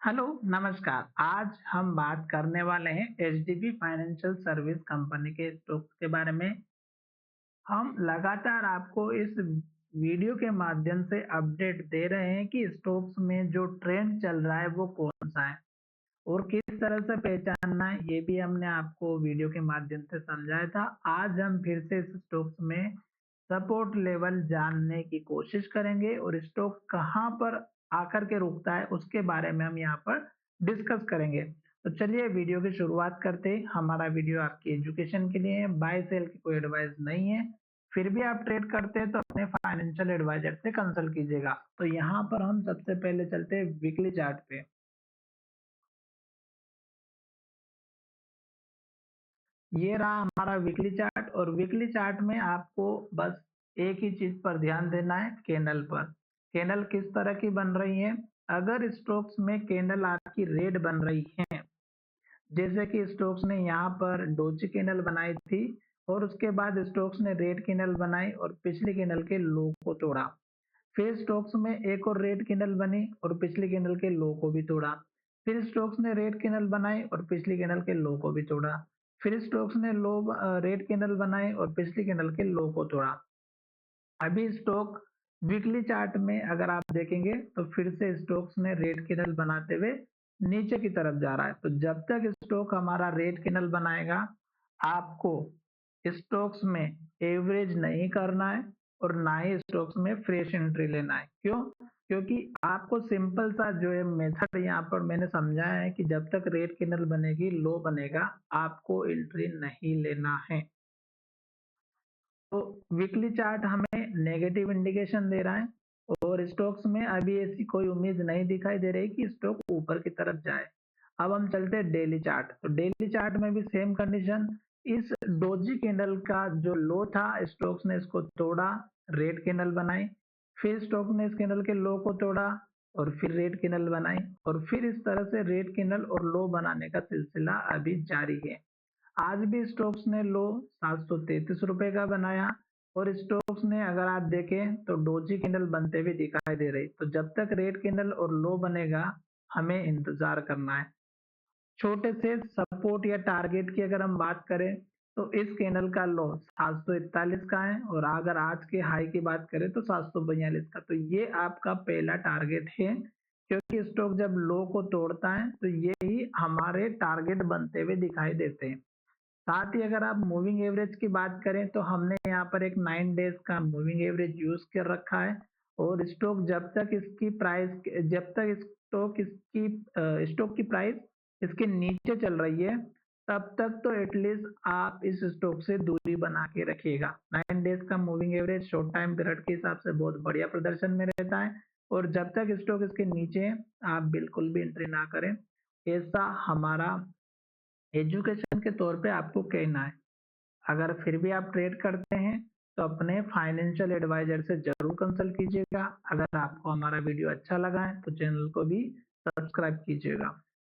Hello, नमस्कार। आज हम बात करने वाले हैं एचडीबी फाइनेंशियल सर्विस कंपनी के स्टॉक्स के बारे में। हम लगातार आपको इस वीडियो के माध्यम से अपडेट दे रहे हैं कि स्टॉक्स में जो ट्रेंड चल रहा है वो कौन-सा है और किस तरह से पहचानना है, ये भी हमने आपको वीडियो के माध्यम से समझाया था। आज हम फिर से इस स्टॉक्स में सपोर्ट लेवल जानने की कोशिश करेंगे और स्टॉक कहाँ पर आकर के रुकता है उसके बारे में हम यहाँ पर डिस्कस करेंगे। तो चलिए वीडियो की शुरुआत करते हैं। हमारा वीडियो आपकी एजुकेशन के लिए है, बाय सेल की कोई एडवाइस नहीं है। फिर भी आप ट्रेड करते हैं तो अपने फाइनेंशियल एडवाइजर से कंसल्ट कीजिएगा। तो यहाँ पर हम सबसे पहले चलते हैं वीकली चार्ट पे। ये रहा हमारा वीकली चार्ट और वीकली चार्ट में आपको बस एक ही चीज पर ध्यान देना है, कैंडल पर। कैंडल किस तरह की बन रही है। अगर स्टॉक्स में कैंडल आपकी रेड बन रही है, जैसे कि स्टोक्स ने यहाँ पर डोजी कैंडल बनाई थी और उसके बाद स्टोक्स ने रेड कैंडल बनाई और पिछली कैंडल के लो को तोड़ा। फिर स्टोक्स में एक और रेड कैंडल बनी और पिछली कैंडल के लो को भी तोड़ा। फिर स्टोक्स ने रेड कैंडल बनाई और पिछली कैंडल के लो को भी तोड़ा। फिर स्टोक्स ने रेड कैंडल बनाई और पिछली कैंडल के लो को तोड़ा। अभी स्टॉक वीकली चार्ट में अगर आप देखेंगे तो फिर से स्टॉक्स ने रेड कैंडल बनाते हुए नीचे की तरफ जा रहा है। तो जब तक स्टॉक हमारा रेड कैंडल बनाएगा, आपको स्टॉक्स में एवरेज नहीं करना है और ना ही स्टॉक्स में फ्रेश एंट्री लेना है। क्यों? क्योंकि आपको सिंपल सा जो है मेथड यहाँ पर मैंने समझाया है कि जब तक रेड कैंडल बनेगी, लो बनेगा, आपको एंट्री नहीं लेना है। तो वीकली चार्ट हमें नेगेटिव इंडिकेशन दे रहा है और स्टॉक्स में अभी ऐसी कोई उम्मीद नहीं दिखाई दे रही कि स्टॉक ऊपर की तरफ जाए। अब हम चलते हैं डेली चार्ट। तो डेली चार्ट में भी सेम कंडीशन। इस डोजी कैंडल का जो लो था, स्टॉक्स ने इसको तोड़ा, रेड कैंडल बनाई। फिर स्टॉक ने इस कैंडल के लो को तोड़ा और फिर रेड कैंडल बनाई और फिर इस तरह से रेड कैंडल और लो बनाने का सिलसिला अभी जारी है। आज भी स्टोक्स ने लो 733 रुपए का बनाया और स्टोक्स ने अगर आप देखें तो डोजी कैंडल बनते हुए दिखाई दे रही। तो जब तक रेड कैंडल और लो बनेगा, हमें इंतजार करना है। छोटे से सपोर्ट या टारगेट की अगर हम बात करें तो इस कैंडल का लो 741 का है और अगर आज के हाई की बात करें तो 742 का। तो ये आपका पहला टारगेट है, क्योंकि स्टॉक जब लो को तोड़ता है तो ये ही हमारे टारगेट बनते हुए दिखाई देते हैं। साथ ही अगर आप मूविंग एवरेज की बात करें तो हमने यहाँ पर एक 9 डेज का मूविंग एवरेज यूज कर रखा है और जब तक स्टॉक की प्राइस इसके नीचे चल रही है, तब तक तो एटलीस्ट आप इस स्टॉक से दूरी बना के रखिएगा। 9 डेज का moving average short time period के हिसाब से बहुत बढ़िया प्रदर्शन में रहता है और जब तक स्टॉक इसके नीचे है, आप बिल्कुल भी एंट्री ना करें। ऐसा हमारा एजुकेशन के तौर पे आपको कहना है। अगर फिर भी आप ट्रेड करते हैं तो अपने फाइनेंशियल एडवाइजर से जरूर कंसल्ट कीजिएगा। अगर आपको हमारा वीडियो अच्छा लगा है तो चैनल को भी सब्सक्राइब कीजिएगा।